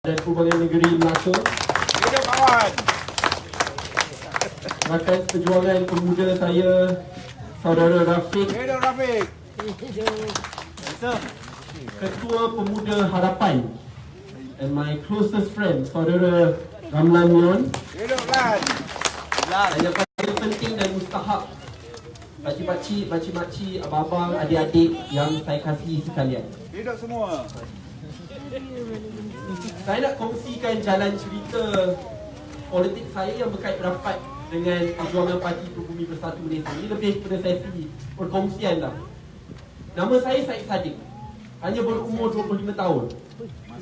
dan pelbagai negeri Melaka. Hidup kawan. Rakan perjuangan pemuda saya, Saudara Rafiq. Hidup Rafiq. Ketua Pemuda Harapan. And my closest friend, Saudara Ramlan Mion. Hidup Lan. Yang paling penting dan mustahak, pakcik-pakcik, makcik-makcik, abang-abang, adik-adik yang saya kasihi sekalian. Hidup semua. Saya nak kongsikan jalan cerita politik saya yang berkait rapat dengan perjuangan Parti Pribumi Bersatu Malaysia. Ini lebih kepada sesi perkongsian lah. Nama saya Syed Saddiq. Hanya berumur 25 tahun.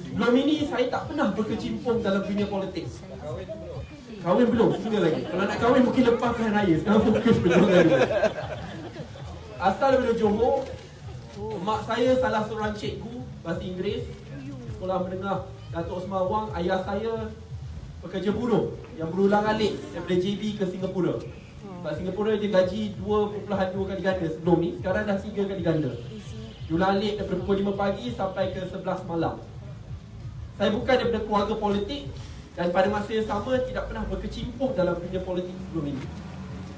Sebelum ini saya tak pernah berkecimpung dalam dunia politik. Kahwin belum, single lagi. Kalau nak kahwin mungkin lepas pilihan raya. Sekarang fokus perjuangan dulu. Asal daripada Johor. Mak saya salah seorang cikgu bahasa Inggeris sekolah menengah Datuk Osman Wang. Ayah saya pekerja buruh yang berulang alik daripada JB ke Singapura. Sebab Singapura dia gaji 2.2 kali ganda sebelum ni. Sekarang dah 3 kali ganda. Ulang alik daripada pukul 5 pagi sampai ke 11 malam. Saya bukan daripada keluarga politik dan pada masa yang sama tidak pernah berkecimpung dalam dunia politik sebelum ini.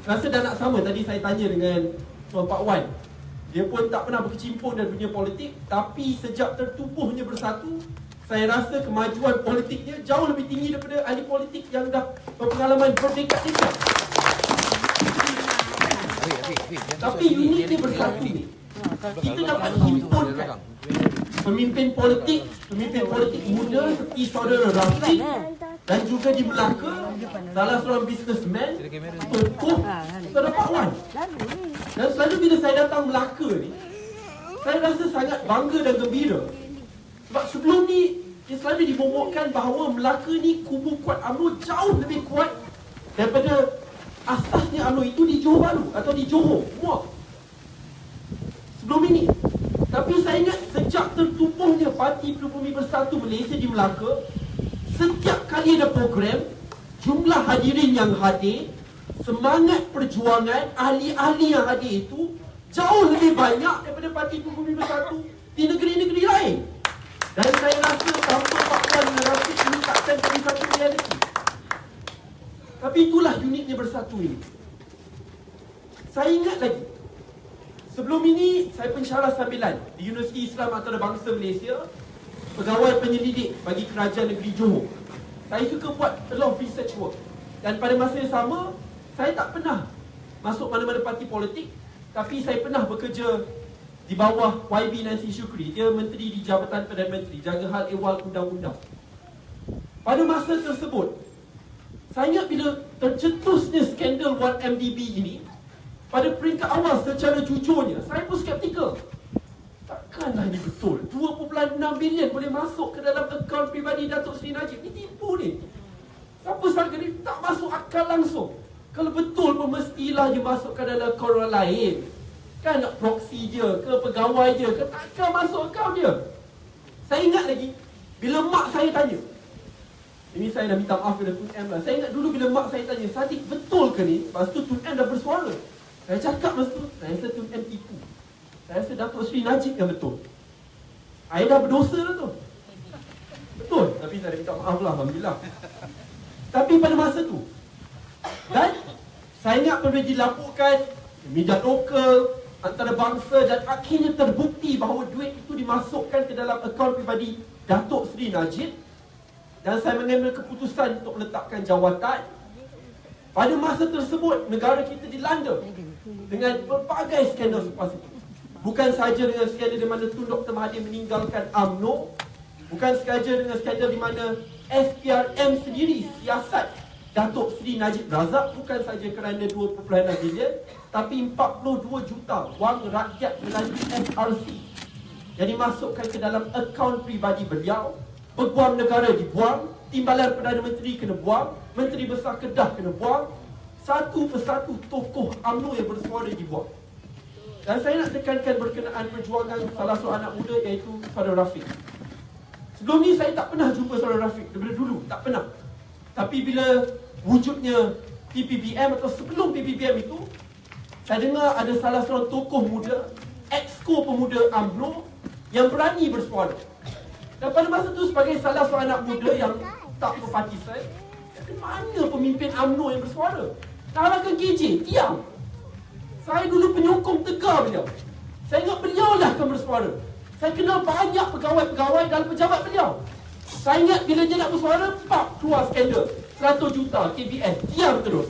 Rasa dah nak sama, tadi saya tanya dengan Tuan Pak Wan. Dia pun tak pernah berkecimpung dalam dunia politik, tapi sejak tertubuhnya Bersatu, saya rasa kemajuan politiknya jauh lebih tinggi daripada ahli politik yang dah berpengalaman berdekad-dekad. Tapi uniknya Bersatu ni, kita dapat himpunkan pemimpin politik muda seperti Saudara Rafiq dan juga di Melaka salah seorang businessman, tokoh, Saudara Pak Wan. Dan selalu bila saya datang Melaka ni, saya rasa sangat bangga dan gembira. Sebab sebelum ni dia selalu dibobokkan bahawa Melaka ni kubu kuat UMNO jauh lebih kuat daripada asasnya UMNO itu di Johor Bahru atau di Johor, Muar. Sebelum ini. Tapi saya ingat sejak tertubuhnya Parti Pribumi Bersatu Malaysia di Melaka, setiap kali ada program, jumlah hadirin yang hadir, semangat perjuangan, ahli-ahli yang hadir itu jauh lebih banyak daripada Parti Pribumi Bersatu di negeri-negeri lain. Dan saya rasa tanpa Pak Wan dan Rafiq ini takkan jadi satu realiti. Tapi itulah uniknya Bersatu ini. Saya ingat lagi, sebelum ini, saya pensyarah sambilan di Universiti Islam Antarabangsa Malaysia, pegawai penyelidik bagi kerajaan negeri Johor. Saya suka buat a lot of research work. Dan pada masa yang sama, saya tak pernah masuk mana-mana parti politik, tapi saya pernah bekerja di bawah YB Nancy Shukri. Dia menteri di Jabatan Perdana Menteri, jaga hal ehwal undang-undang. Pada masa tersebut, saya ingat bila tercetusnya skandal 1MDB ini, pada peringkat awal secara jujurnya, saya pun skeptikal. Takkanlah ini betul. 2.6 bilion boleh masuk ke dalam akaun pribadi Datuk Seri Najib. Ini tipu ni. Siapa sangka ni tak masuk akal langsung. Kalau betul pun mestilah dia masuk ke dalam akaun orang lain. Kan nak proxy je ke, pegawai je ke, takkan masuk akaun dia. Saya ingat lagi, bila mak saya tanya. Ini saya dah minta maaf kepada Tun M lah. Saya ingat dulu bila mak saya tanya, Saddiq betul ke ni? Lepas tu Tun M dah bersuara. Saya cakap masa tu, saya rasa Tun M tipu. Saya rasa Datuk Seri Najib yang betul. Saya dah berdosa dah tu. Betul, tapi saya dah minta maaf lah, Alhamdulillah. Tapi pada masa tu, dan saya ingat perlu dilaporkan media lokal, antarabangsa, dan akhirnya terbukti bahawa duit itu dimasukkan ke dalam akaun pribadi Datuk Seri Najib. Dan saya mengambil keputusan untuk meletakkan jawatan. Pada masa tersebut, negara kita dilanda dengan berbagai skandal selepas itu. Bukan sahaja dengan skandal di mana Tun Dr. Mahathir meninggalkan UMNO, bukan sahaja dengan skandal di mana SPRM sendiri siasat Datuk Seri Najib Razak, bukan sahaja kerana 2.6 bilion, tapi 42 juta wang rakyat melalui SRC yang dimasukkan ke dalam akaun pribadi beliau. Peguam negara dibuang, timbalan Perdana Menteri kena buang, Menteri Besar Kedah kena buang, satu persatu tokoh UMNO yang bersuara dibuang. Dan saya nak tekankan berkenaan perjuangan salah seorang anak muda iaitu Saudara Rafiq. Sebelum ni saya tak pernah jumpa Saudara Rafiq, daripada dulu, tak pernah. Tapi bila wujudnya PPBM atau sebelum PPBM itu, saya dengar ada salah seorang tokoh muda, exco pemuda UMNO yang berani bersuara. Dan pada masa tu sebagai salah seorang anak muda yang tak berpartisan, mana pemimpin UMNO yang bersuara? Nak KJ, diam. Saya dulu penyokong tegar beliau. Saya ingat beliau lah akan bersuara. Saya kenal banyak pegawai-pegawai dalam pejabat beliau. Saya ingat bila dia nak bersuara, pak, keluar skandal 100 juta KBS, diam terus.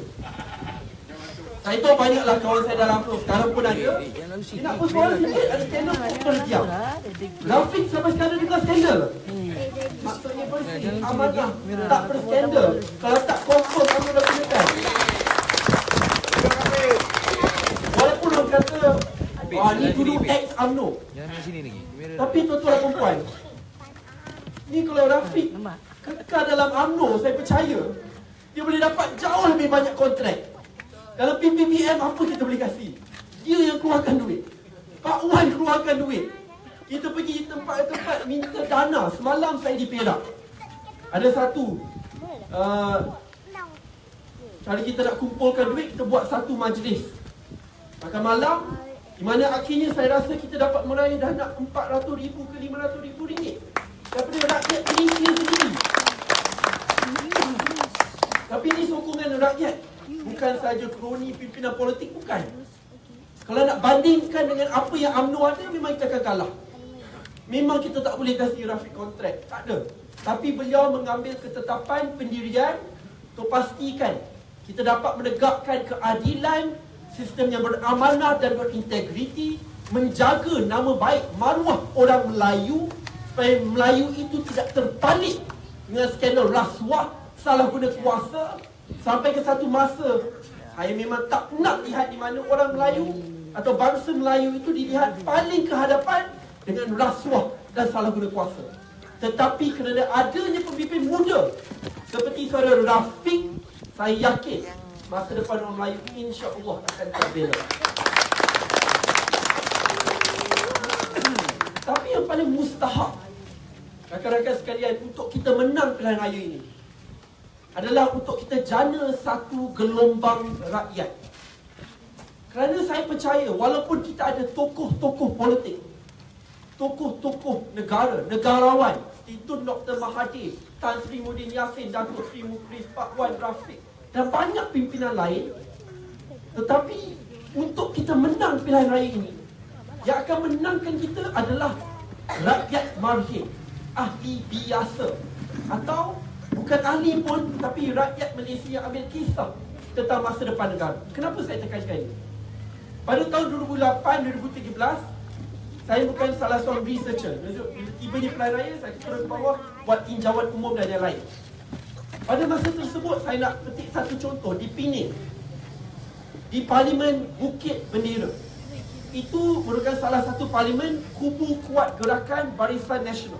Saya tahu banyaklah kawan saya dalam UMNO sekarang pun ada. Dia nak bersuara sikit, ada skandal pun terdiam. Rafiq sampai sekarang juga skandal. Maksudnya bersih, amanah, tak berskandal. Kalau tak confirm, kamu dah gunakan. Walaupun orang kata, ni dulu ex UMNO. Tapi tuan-tuan dan perempuan, ni kalau Rafiq kekal dalam UMNO, saya percaya dia boleh dapat jauh lebih banyak kontrak. Dalam PPPM apa kita boleh kasih? Dia yang keluarkan duit. Pak Wan keluarkan duit. Kita pergi tempat-tempat minta dana. Semalam saya di Perak. Ada satu cara kita nak kumpulkan duit, kita buat satu majlis makan malam, di mana akhirnya saya rasa kita dapat meraih dana 400,000 ke 500,000 ringgit daripada rakyat Malaysia sendiri. Tapi ini sokongan rakyat, bukan saja kroni pimpinan politik, bukan. Kalau nak bandingkan dengan apa yang UMNO ada, memang kita akan kalah. Memang kita tak boleh kasih Rafiq kontrak, tak ada. Tapi beliau mengambil ketetapan pendirian untuk pastikan kita dapat menegakkan keadilan, sistem yang beramanah dan berintegriti, menjaga nama baik maruah orang Melayu supaya Melayu itu tidak terbalik dengan skandal rasuah, salah guna kuasa. Sampai ke satu masa, saya memang tak nak lihat di mana orang Melayu atau bangsa Melayu itu dilihat paling ke hadapan dengan rasuah dan salah guna kuasa. Tetapi kerana adanya pemimpin muda seperti saudara Rafiq, saya yakin masa depan orang Melayu insya-Allah akan terbela. Tapi yang paling mustahak, rakan-rakan sekalian, untuk kita menang pilihan raya ini adalah untuk kita jana satu gelombang rakyat. Kerana saya percaya walaupun kita ada tokoh-tokoh politik, tokoh-tokoh negara, negarawan seperti Tun Dr. Mahathir, Tan Sri Muhyiddin Yassin, Datuk Sri Mukhlis, Pak Wan, Rafiq dan banyak pimpinan lain, tetapi untuk kita menang pilihan raya ini, yang akan menangkan kita adalah rakyat marhum, ahli biasa, atau bukan ahli pun, tapi rakyat Malaysia yang ambil kisah tentang masa depan negara. Kenapa saya tekankan ini? Pada tahun 2008-2013, saya bukan salah seorang researcher. Bila tibanya pilihan raya, saya turun ke bawah buat tinjauan umum dan yang lain. Pada masa tersebut, saya nak petik satu contoh di Pening, di Parlimen Bukit Bendera. Itu merupakan salah satu parlimen kubu kuat gerakan Barisan Nasional.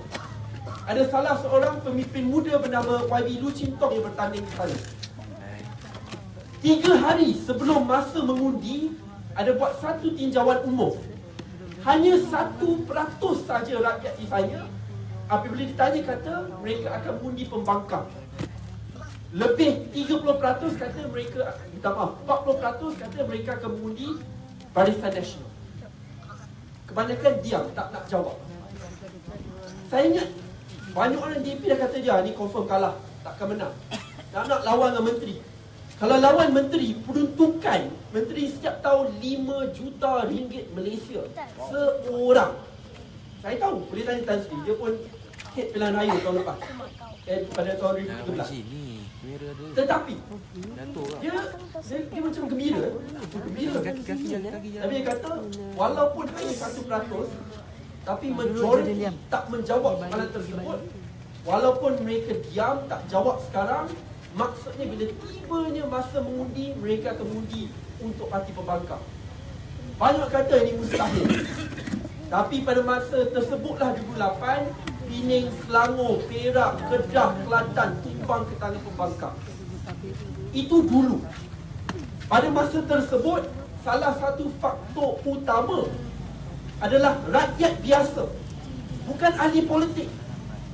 Ada salah seorang pemimpin muda bernama YB Lu Chin Tong yang bertanding di sana. 3 hari sebelum masa mengundi, ada buat satu tinjauan umum. Hanya 1% saja rakyat di sana apabila ditanya kata mereka akan mengundi pembangkang. Lebih 30% kata mereka, minta maaf, 40% kata mereka akan mengundi Barisan Nasional. Kebanyakan diam, tak nak jawab. Saya ingat banyak orang DAP dah kata dia ni confirm kalah, takkan menang. Nak lawan dengan menteri. Kalau lawan menteri, peruntukan menteri setiap tahun 5 juta ringgit Malaysia seorang. Saya tahu, boleh tanya Tan Sri, dia pun head pilihan raya tahun lepas, pada tahun 2013. Tetapi dia macam gembira. Tapi dia kata walaupun hanya 1%, tapi majoriti tak menjawab soalan tersebut. Walaupun mereka diam, tak jawab sekarang, maksudnya bila tibanya masa mengundi, mereka akan mengundi untuk parti pembangkang. Banyak kata ini mustahil. Tapi pada masa tersebutlah 2008, Pening, Selangor, Perak, Kedah, Kelantan tumbang ke tangan pembangkang. Itu dulu. Pada masa tersebut, salah satu faktor utama adalah rakyat biasa. Bukan ahli politik,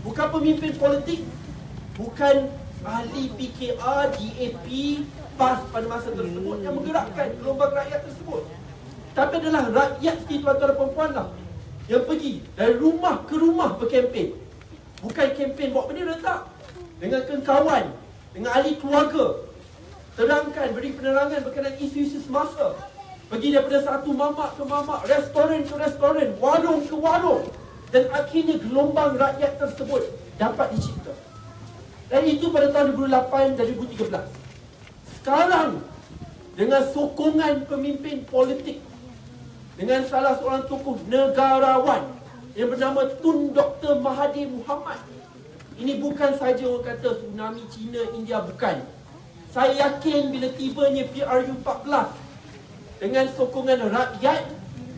bukan pemimpin politik, bukan ahli PKR, DAP, PAS pada masa tersebut yang menggerakkan gelombang rakyat tersebut. Tapi adalah rakyat seperti tuan-tuan dan perempuan lah yang pergi dari rumah ke rumah berkempen. Bukan kempen buat bendera, tak. Dengan kawan, dengan ahli keluarga, terangkan, beri penerangan berkenaan isu-isu semasa. Pergi daripada satu mamak ke mamak, restoran ke restoran, warung ke warung. Dan akhirnya gelombang rakyat tersebut dapat dicipta. Dan itu pada tahun 2008 dan 2013. Sekarang, dengan sokongan pemimpin politik, dengan salah seorang tokoh negarawan yang bernama Tun Dr. Mahathir Mohamad. Ini bukan saja orang kata tsunami China, India, bukan. Saya yakin bila tibanya PRU14 dengan sokongan rakyat,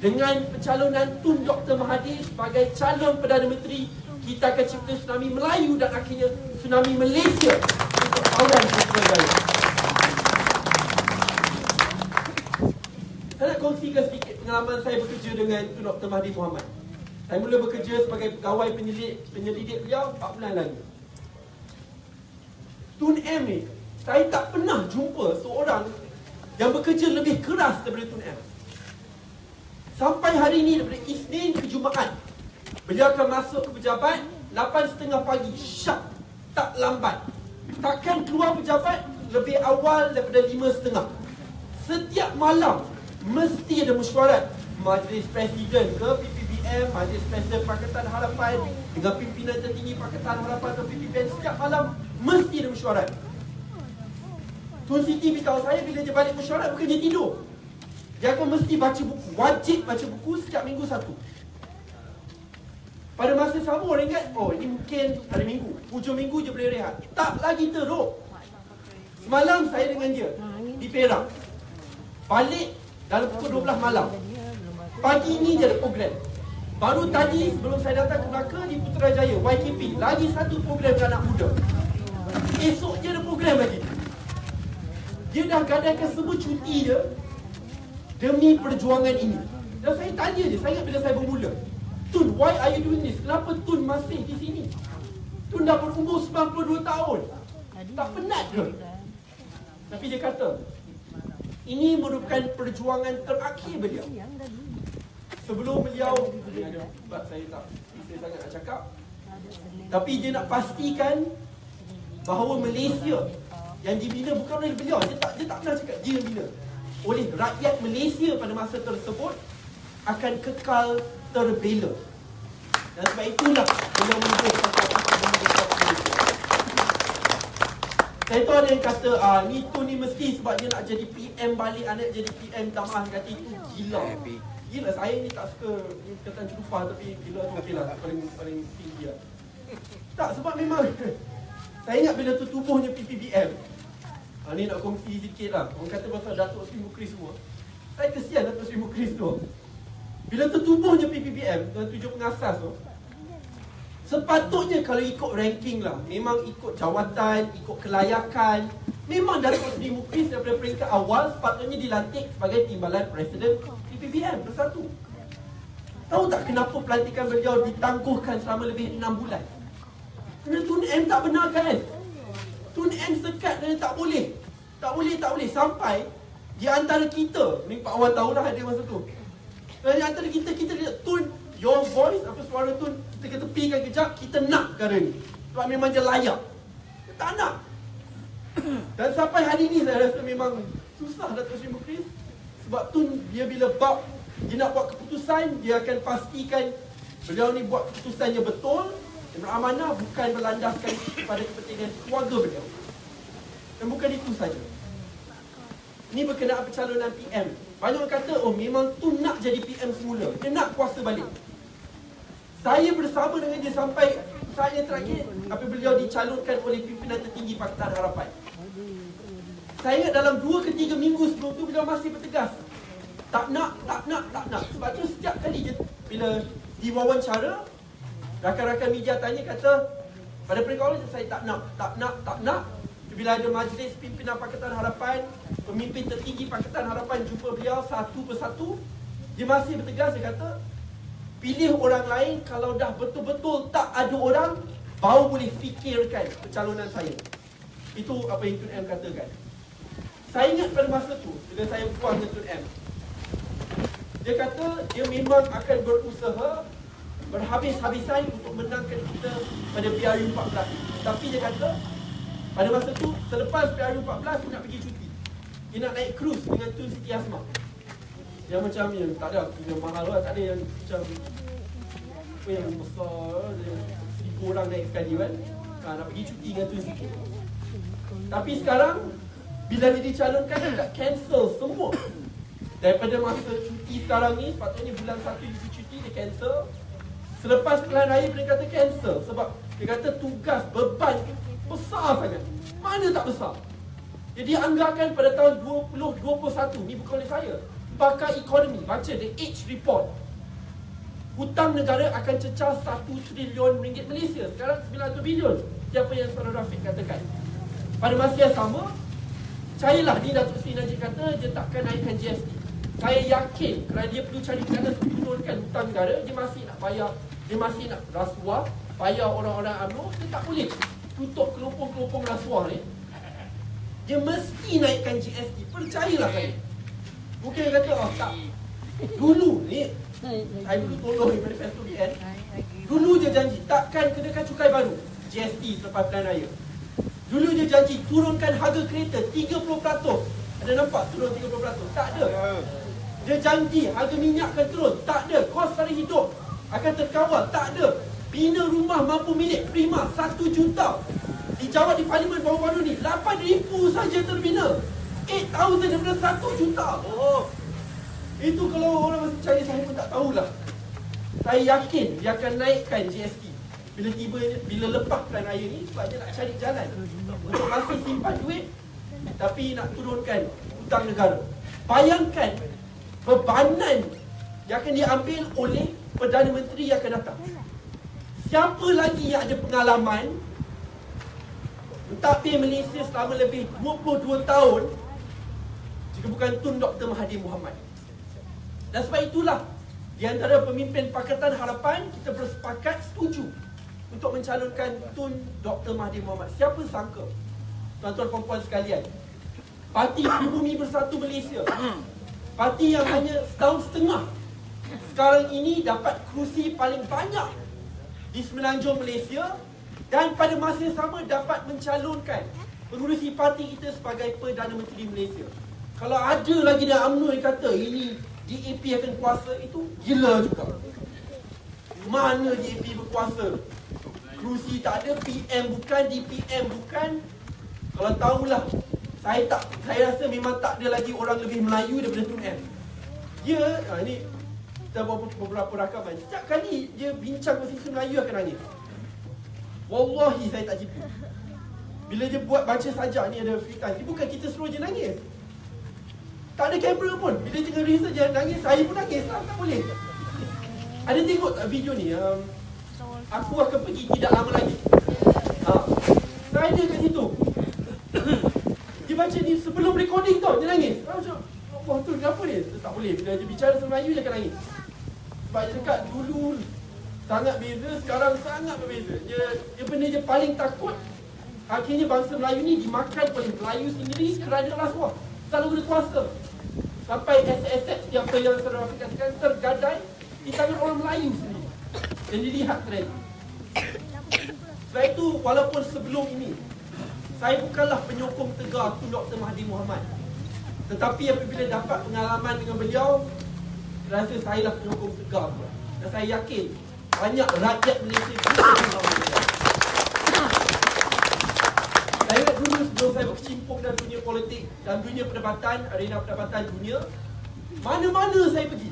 dengan pencalonan Tun Dr. Mahathir sebagai calon Perdana Menteri, kita akan cipta tsunami Melayu dan akhirnya tsunami Malaysia untuk kawalan Putrajaya. Saya nak kongsikan sedikit pengalaman saya bekerja dengan Tun Dr. Mahathir Mohamad. Saya mula bekerja sebagai pegawai penyelidik beliau 4 bulan lalu. Tun M ni, saya tak pernah jumpa seorang yang bekerja lebih keras daripada Tun M. Sampai hari ini, daripada Isnin ke Jumaat, beliau akan masuk ke pejabat 8.30 pagi, sharp, tak lambat. Takkan keluar pejabat lebih awal daripada 5.30. Setiap malam mesti ada mesyuarat Majlis Presiden ke PPBM, Majlis Presiden Pakatan Harapan dengan pimpinan tertinggi Pakatan Harapan atau PPBM. Setiap malam mesti ada mesyuarat. Tun Siti beritahu saya bila dia balik mesyuarat bukan dia tidur. Dia akan mesti baca buku, wajib baca buku setiap minggu satu. Pada masa sama orang ingat, oh ini mungkin hari Minggu, hujung minggu je boleh rehat. Tak lagi teruk. Semalam saya dengan dia di Perak, balik dalam pukul 12 malam. Pagi ni dia ada program. Baru tadi sebelum saya datang ke Melaka di Putrajaya, YKP, lagi satu program untuk anak muda. Esok dia ada program lagi. Dia dah gadaikan semua cuti dia demi perjuangan ini. Dan saya tanya dia, saya ingat bila saya bermula, Tun, why are you doing this? Kenapa Tun masih di sini? Tun dah berumur 92 tahun. Tak penat ke? Tapi dia kata, ini merupakan perjuangan terakhir beliau. Sebelum beliau, sebab saya tak bisa sangat nak cakap, tapi dia nak pastikan bahawa Malaysia yang dibina bukan oleh beliau. Dia tak pernah cakap dia yang bina. Oleh rakyat Malaysia pada masa tersebut akan kekal terbela. Dan sebab itulah beliau menulis saya tahu ada yang kata, ni Tun ni mesti sebab dia nak jadi PM balik, anak jadi PM tambahan, kata itu gila. Gila, saya ni tak suka perkataan celupah, tapi gila tu okey lah, paling tinggi lah. Tak, sebab memang saya ingat bila tu tubuhnya PPBM. Ni nak kongsi sikit lah. Orang kata pasal Datuk Seri Mukri semua. Saya kesian Datuk Seri Mukri tu. Bila tertubuhnya PPBM dengan 7 pengasas tu, sepatutnya kalau ikut ranking lah, memang ikut jawatan, ikut kelayakan, memang Datuk Seri Mukri daripada peringkat awal sepatutnya dilantik sebagai timbalan Presiden PPBM bersatu. Tahu tak kenapa pelantikan beliau ditangguhkan selama lebih 6 bulan? Kerana Tun M tak benarkan. Tun M sekat dan tak boleh. Tak boleh. Sampai di antara kita, ni Pak Wan tahulah ada masa tu. Di antara kita dia, Tun, your voice, apa suara Tun, kita tepikan kejap, kita nak perkara ni. Sebab memang dia layak. Dia tak nak. Dan sampai hari ni saya rasa memang susah Datuk Seri Mukri. Sebab Tun, dia bila dia nak buat keputusan, dia akan pastikan beliau ni buat keputusannya betul, beramanah, bukan berlandaskan kepada kepentingan keluarga beliau. Dan bukan itu saja. Ini berkenaan pencalonan PM. Banyak orang kata, oh memang Tun nak jadi PM semula. Dia nak kuasa balik. Saya bersama dengan dia sampai saat yang terakhir, apabila beliau dicalonkan oleh pimpinan tertinggi Pakatan Harapan. Saya ingat dalam 2 ke 3 minggu sebelum tu, beliau masih bertegas. Tak nak. Sebab tu setiap kali dia, bila diwawancara, rakan-rakan media tanya, kata pada peringkat awal saya tak nak. Bila ada majlis pimpinan Pakatan Harapan, pemimpin tertinggi Pakatan Harapan jumpa beliau satu persatu, dia masih bertegas, dia kata pilih orang lain kalau dah betul-betul tak ada orang, baru boleh fikirkan pencalonan saya. Itu apa yang Tun M katakan. Saya ingat pada masa tu, bila saya berpuas dengan Tun M, dia kata dia memang akan berusaha berhabis-habisan untuk untuk menangkan kita pada PRU 14. Tapi dia kata pada masa tu selepas PRU 14 dia nak pergi cuti. Dia nak naik cruise dengan Tun Siti Asma. Yang macam yang tak ada yang mahal lah, tak ada yang macam apa yang besar, 1,000 orang naik sekali kan. Nak pergi cuti dengan Tun Siti. Tapi sekarang bila dia dicalonkan dia tak cancel semua. Daripada masa cuti sekarang ni, sepatutnya bulan 1 dia cuti, dia cancel. Selepas pilihan raya dia kata cancel. Sebab dia kata tugas, beban besar sangat. Mana tak besar? Jadi anggarkan pada tahun 2021, ni bukan oleh saya, Pakar Ekonomi, baca The Age Report, hutang negara akan cecah 1 trilion ringgit Malaysia. Sekarang 900 bilion. Siapa yang Saudara Rafiq katakan. Pada masa yang sama, percayalah ni Datuk Seri Najib kata dia takkan naikkan GST. Saya yakin kerana dia perlu cari cara untuk turunkan hutang negara, dia masih nak bayar, dia masih nak rasuah, bayar orang-orang UMNO, dia tak boleh tutup kelompong-kelompong rasuah ni. Dia mesti naikkan GST, percayalah saya. Bukan kata, oh tak, dulu ni, saya dulu tolong manifesto BN, dulu dia janji takkan kenakan cukai baru, GST selepas pilihan raya. Dulu dia janji turunkan harga kereta 30%. Ada nampak turun 30%? Tak ada. Dia janji harga minyak akan turun. Tak ada. Kos sara hidup akan terkawal. Tak ada. Bina rumah mampu milik prima 1 juta. Dijawab di parlimen baru-baru ni 8,000 saja terbina. 8,000 daripada 1 juta. Oh. Itu kalau orang masih percaya, saya pun tak tahulah. Saya yakin dia akan naikkan GST bila lepas pilihan raya ni, sebab dia nak cari jalan untuk masih simpan duit tapi nak turunkan hutang negara. Bayangkan bebanan yang akan diambil oleh Perdana Menteri yang akan datang. Siapa lagi yang ada pengalaman mentadbir Malaysia selama lebih 22 tahun jika bukan Tun Dr. Mahathir Mohamad. Dan sebab itulah di antara pemimpin Pakatan Harapan kita bersepakat setuju untuk mencalonkan Tun Dr. Mahathir Mohamad. Siapa sangka, tuan-tuan dan puan sekalian, Parti Pribumi Bersatu Malaysia, parti yang hanya setahun setengah sekarang ini dapat kerusi paling banyak di Semenanjung Malaysia, dan pada masa yang sama dapat mencalonkan pengurusi parti kita sebagai Perdana Menteri Malaysia. Kalau ada lagi dari UMNO yang kata ini DAP akan kuasa, itu gila juga. Mana DAP berkuasa? Kerusi tak ada, PM bukan, DPM bukan. Kalau tahulah, saya rasa memang tak ada lagi orang lebih Melayu daripada Tun M. Dia, ni kita buat beberapa rakaman. Setiap kali dia bincang pasal isu Melayu akan nangis. Wallahi saya tak jipu. Bila dia buat baca sajak ni ada free time, bukan kita suruh je nangis. Tak ada kamera pun. Bila dia tengah rehearsal je nangis, saya pun nangis lah, tak boleh. Ada tengok tak video ni? Aku akan pergi tidak lama lagi. Saya ada kat situ. Dia baca ni sebelum recording tau, dia nangis. Macam, oh tu kenapa ni? Tak boleh, bila dia bicara sama Melayu dia akan nangis. Sebab dia dekat dulu sangat beza, sekarang sangat berbeza. Dia benda je paling takut, akhirnya bangsa Melayu ni dimakan oleh Melayu sendiri kerana rasuah. Selalu ada kuasa. Sampai aset-aset siapa yang Saudara Rafiq katakan tergadai di tangan orang Melayu sendiri. Dan dilihat trend. Sebab itu, walaupun sebelum ini saya bukanlah penyokong tegar Tun Dr. Mahathir Mohamad, tetapi apabila dapat pengalaman dengan beliau, rasa saya lah penyokong tegar. Dan saya yakin banyak rakyat Malaysia juga penyokong beliau. Saya ingat dulu sebelum saya berkecimpung dalam dunia politik dan dunia perdebatan, arena perdebatan dunia, mana-mana saya pergi,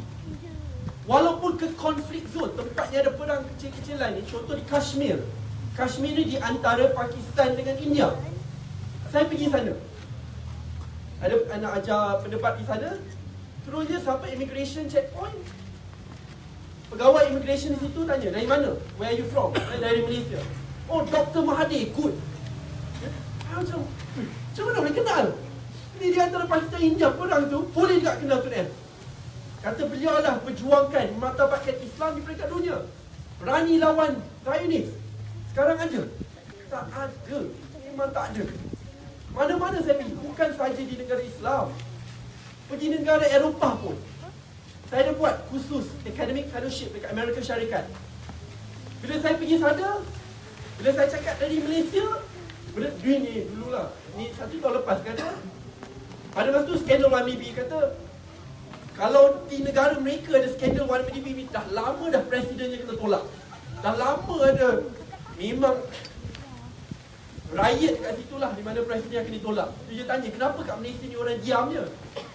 walaupun ke konflik zone, tempatnya ada perang kecil-kecilan ni, contoh di Kashmir. Kashmir ni di antara Pakistan dengan India. Saya pergi sana. Ada anak ajar pendebat di sana. Terus dia sampai immigration checkpoint. Pegawai immigration di situ tanya, dari mana? Where are you from? Dari Malaysia. Oh, Dr. Mahathir, good. Macam mana boleh kenal? Ini di antara Pakistan dan India, perang tu, boleh tak kenal Tun M? Kata beliau lah perjuangkan martabatkan Islam di peringkat dunia. Berani lawan Zionis. Sekarang ada? Tak ada. Memang tak ada. Mana-mana saya pergi, bukan saja di negara Islam, pergi negara Eropah pun. Saya dah buat khusus academic fellowship dekat Amerika Syarikat. Bila saya pergi sana, bila saya cakap dari Malaysia, duit ni dululah, ni 1 tahun lepas kata, pada masa tu skandal 1MDB kata, kalau di negara mereka ada skandal 1MDB, dah lama dah presidennya kena tolak. Dah lama ada. Memang riot kat situ lah di mana presiden akan ditolak. Dia tanya, kenapa kat Malaysia ni orang diam je?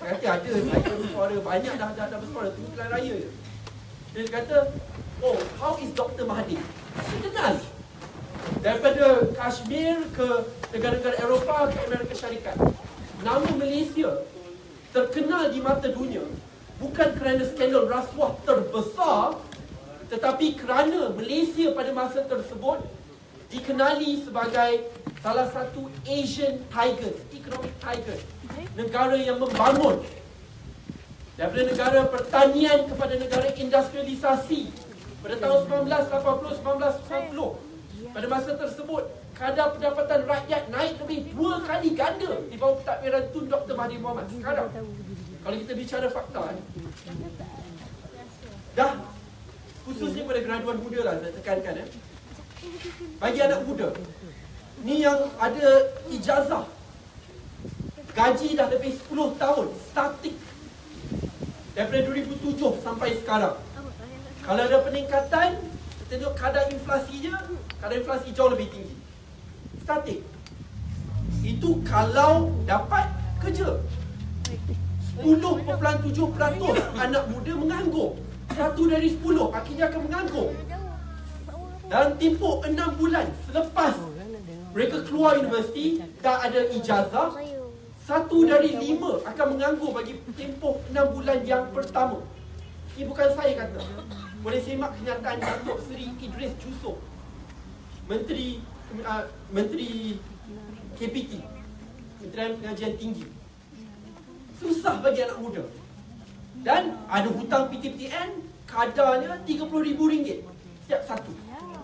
Saya kata ada, saya bersuara, banyak dah bersuara, tunggu pilihan raya je. Dia kata, oh, how is Dr. Mahathir? Saya kenal. Daripada Kashmir ke negara-negara Eropah ke Amerika Syarikat. Nama Malaysia terkenal di mata dunia bukan kerana skandal rasuah terbesar, tetapi kerana Malaysia pada masa tersebut dikenali sebagai salah satu Asian Tigers, economic tigers, negara yang membangun daripada negara pertanian kepada negara industrialisasi pada tahun 1980-1990. Pada masa tersebut kadar pendapatan rakyat naik lebih 2 kali ganda di bawah pentadbiran Tun Dr. Mahathir Mohamad. Sekarang kalau kita bicara fakta, dah khususnya pada graduan muda lah saya tekankan, bagi anak muda ni yang ada ijazah, gaji dah lebih 10 tahun statik daripada 2007 sampai sekarang. Kalau ada peningkatan, kita tengok kadar inflasinya, kadar inflasi jauh lebih tinggi, statik. Itu kalau dapat kerja. 10.7% anak muda menganggur. 1 dari 10 akhirnya akan menganggur. Dalam tempoh 6 bulan selepas mereka keluar universiti, dah ada ijazah, 1 dari 5 akan menganggur bagi tempoh 6 bulan yang pertama. Ini bukan saya kata. Boleh semak kenyataan Datuk Seri Idris Jusuf, Menteri KPT, Kementerian Pengajian Tinggi. Susah bagi anak muda. Dan ada hutang PTPTN, kadarnya RM30,000 setiap satu.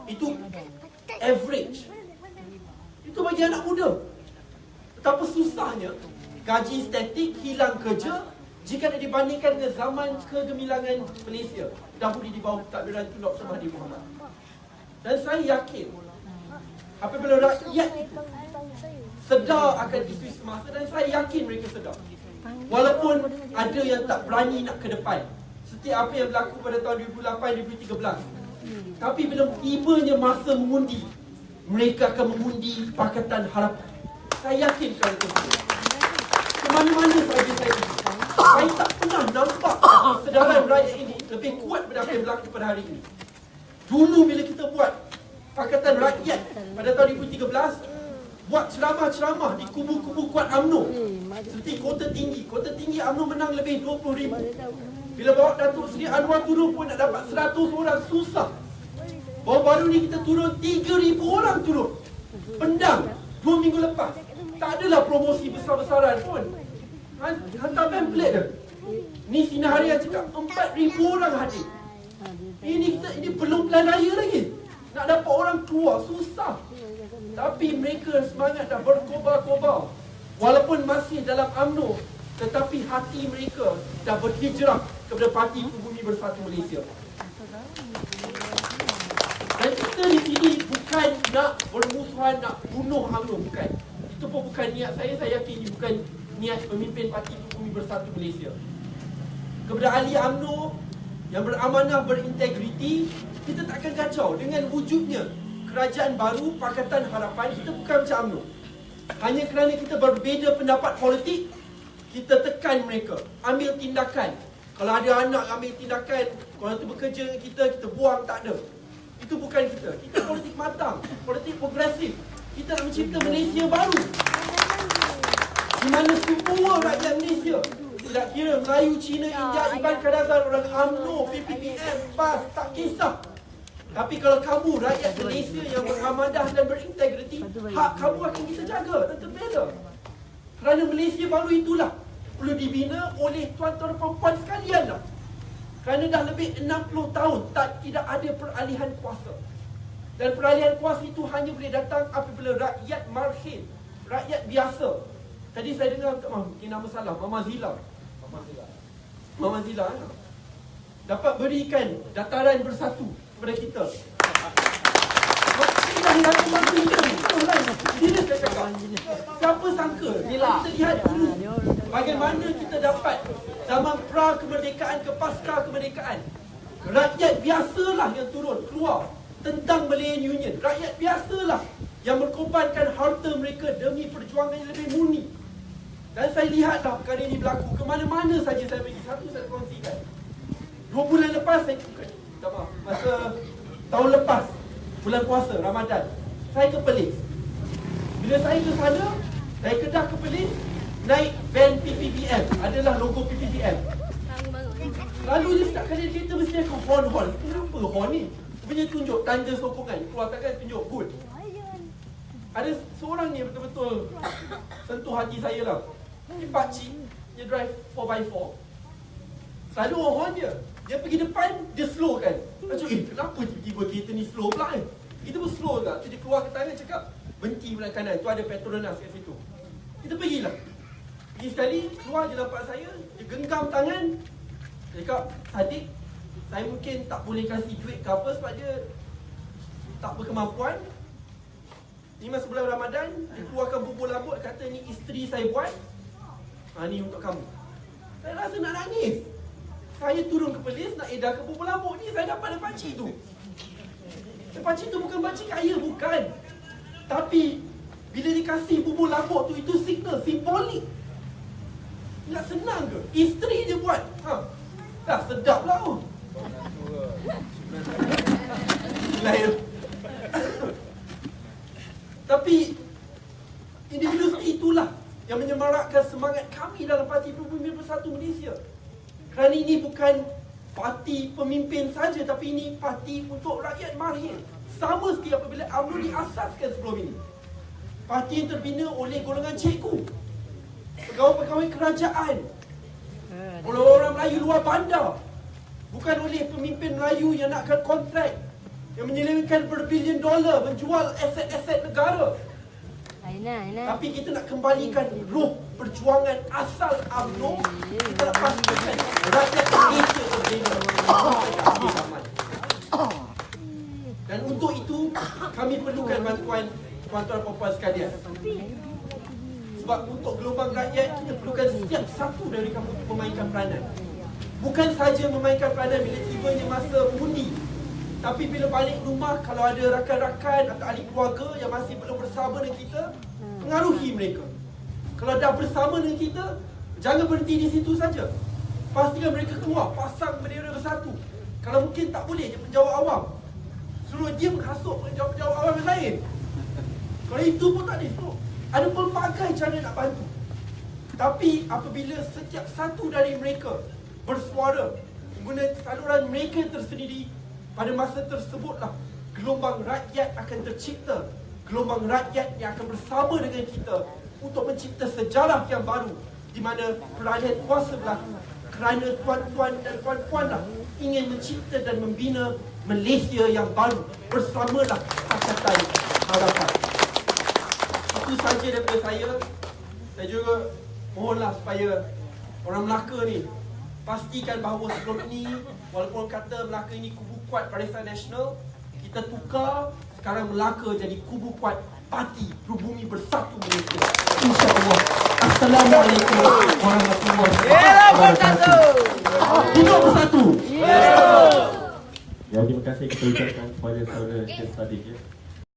Itu average. Itu bagi anak muda. Betapa susahnya gaji statik, hilang kerja jika dibandingkan dengan zaman kegemilangan Malaysia dahulu di bawah pentadbiran Tun Dr. Mahathir Mohamad. Dan saya yakin apabila rakyat itu sedar akan isu semasa, dan saya yakin mereka sedar, walaupun ada yang tak berani nak ke depan, seperti apa yang berlaku pada tahun 2008-2013, tapi bila tibanya masa mengundi, mereka akan mengundi Pakatan Harapan. Saya yakin kalau itu. Ke mana-mana saja saya pergi, saya tak pernah nampak kesedaran rakyat ini lebih kuat pada apa yang berlaku pada hari ini. Dulu bila kita buat Pakatan Rakyat pada tahun 2013, buat ceramah-ceramah di kubu-kubu kuat UMNO, seperti Kota Tinggi UMNO menang lebih 20,000. Bila bawa Datuk Seri Anwar turun pun nak dapat 100 orang susah. Baru-baru ni kita turun 3,000 orang turun. Pendang 2 minggu lepas. Tak adalah promosi besar-besaran pun. Hantar pamphlet dia. Ni Sinar Harian cakap 4,000 orang hadir. Ini belum pilihan raya lagi. Nak dapat orang keluar susah. Tapi mereka semangat dah berkobar-kobar. Walaupun masih dalam UMNO, tetapi hati mereka dah berhijrah kepada Parti Bumi Bersatu Malaysia. Dan kita di sini bukan nak bermusuhan, nak bunuh UMNO, bukan. Itu pun bukan niat saya. Saya yakin ini bukan niat pemimpin Parti Bumi Bersatu Malaysia. Kepada ahli UMNO yang beramanah, berintegriti, kita tak akan kacau dengan wujudnya kerajaan baru Pakatan Harapan. Kita bukan macam UMNO. Hanya kerana kita berbeza pendapat politik, kita tekan mereka, ambil tindakan. Kalau ada anak ambil tindakan, orang tu bekerja dengan kita buang, tak ada. Itu bukan kita. Kita politik matang, politik progresif. Kita nak mencipta Malaysia baru, di mana semua rakyat Malaysia, tidak kira Melayu, Cina, India, Iban Kadazan, orang UMNO, PPPM, PAS, tak kisah. Tapi kalau kamu rakyat Malaysia yang beramadah dan berintegriti, hak kamu akan kita jaga dan terbela. Kerana Malaysia baru itulah perlu dibina oleh tuan-tuan dan puan-puan sekalian lah. Kerana dah lebih 60 tahun tidak ada peralihan kuasa. Dan peralihan kuasa itu hanya boleh datang apabila rakyat marhin, rakyat biasa. Tadi saya dengar, mungkin nama salah, Mama Zila dapat berikan dataran bersatu kepada kita. Siapa sangka? Kita lihat dulu bagaimana kita dapat zaman pra kemerdekaan ke pasca kemerdekaan. Rakyat biasalah yang turun keluar tentang Malayan Union. Rakyat biasalah yang berkorbankan harta mereka demi perjuangan yang lebih murni. Dan saya lihatlah perkara ini berlaku ke mana-mana saja saya pergi. Satu saya kongsikan. 2 bulan lepas saya masa tahun lepas bulan puasa Ramadan, saya ke Perlis. Bila saya ke sana, dari Kedah ke Perlis, naik van PPBM, adalah logo PPBM. Lalu dia setiap kali kereta mesti ada horn. Kenapa horn ni? Punya tunjuk tanda sokongan, keluar tangan tunjuk good. Ada seorang ni betul-betul sentuh hati saya lah. Ni pakcik, dia drive 4x4. Selalu horn dia. Dia pergi depan, dia slow kan. Macam, kenapa tiba-tiba kereta ni slow pula kan? Kita pun slow tak? Dia keluar ke tangan cakap, berhenti belah kanan. Tu ada Petronas kat situ. Kita pergilah. Pergi sekali, keluar je nampak saya. Dia genggam tangan. Dia cakap, Sadiq, saya mungkin tak boleh kasih duit ke apa sebab dia tak berkemampuan. Ni masa bulan Ramadan, dia keluarkan bubur lambut, kata ni isteri saya buat. Ni untuk kamu. Saya rasa nak nangis. Saya turun ke Perlis nak edarkan bubur lambut ni, saya dapat dari pakcik tu. Pakcik tu bukan pakcik kaya, bukan. Tapi bila dikasih bubur lambut tu, itu signal, simbolik. Nak senang ke? Isteri dia buat. Dah sedap lah. Lain. Tapi individu seperti itulah yang menyemarakkan semangat kami dalam Parti Pribumi Bersatu Malaysia. Kerana ini bukan parti pemimpin saja, tapi ini parti untuk rakyat marhir. Sama seperti apabila UMNO diasaskan sebelum ini. Parti yang terbina oleh golongan cikgu, pegawai-pegawai kerajaan, oleh orang Melayu luar bandar. Bukan oleh pemimpin Melayu yang nakkan kontrak, yang menyelewengkan berbilion dolar, menjual aset-aset negara. Tapi kita nak kembalikan roh perjuangan asal UMNO. Kita nak pastikan rakyat Malaysia berbeza akhir zaman. Dan untuk itu kami perlukan bantuan tuan-tuan dan puan sekalian. Sebab untuk gelombang rakyat, kita perlukan setiap satu dari kamu untuk memainkan peranan. Bukan saja memainkan peranan bila tibanya masa undi, tapi bila balik rumah, kalau ada rakan-rakan atau ahli keluarga yang masih belum bersama dengan kita, pengaruhi mereka. Kalau dah bersama dengan kita, jangan berhenti di situ saja. Pastikan mereka keluar, pasang bendera bersatu. Kalau mungkin tak boleh, dia penjawat awam, suruh dia menghasut penjawat awam yang lain. Kalau itu pun tak boleh. Ada pelbagai cara nak bantu. Tapi apabila setiap satu dari mereka bersuara guna saluran mereka tersendiri, pada masa tersebutlah gelombang rakyat akan tercipta. Gelombang rakyat yang akan bersama dengan kita untuk mencipta sejarah yang baru di mana peralihan kuasa berlaku. Kerana tuan-tuan dan puan-puanlah ingin mencipta dan membina Malaysia yang baru bersamalah Pakatan Harapan. Itu saja daripada saya. Saya juga mohonlah supaya orang Melaka ni pastikan bahawa sebelum ini, walaupun kata Melaka ini kubu kuat Barisan Nasional, kita tukar sekarang Melaka jadi kubu kuat Parti Pribumi Bersatu Malaysia. InsyaAllah. Assalamualaikum warahmatullahi wabarakatuh. Hidup bersatu. Ya, terima kasih kita ucapkan kepada saudara Syed Sadiq.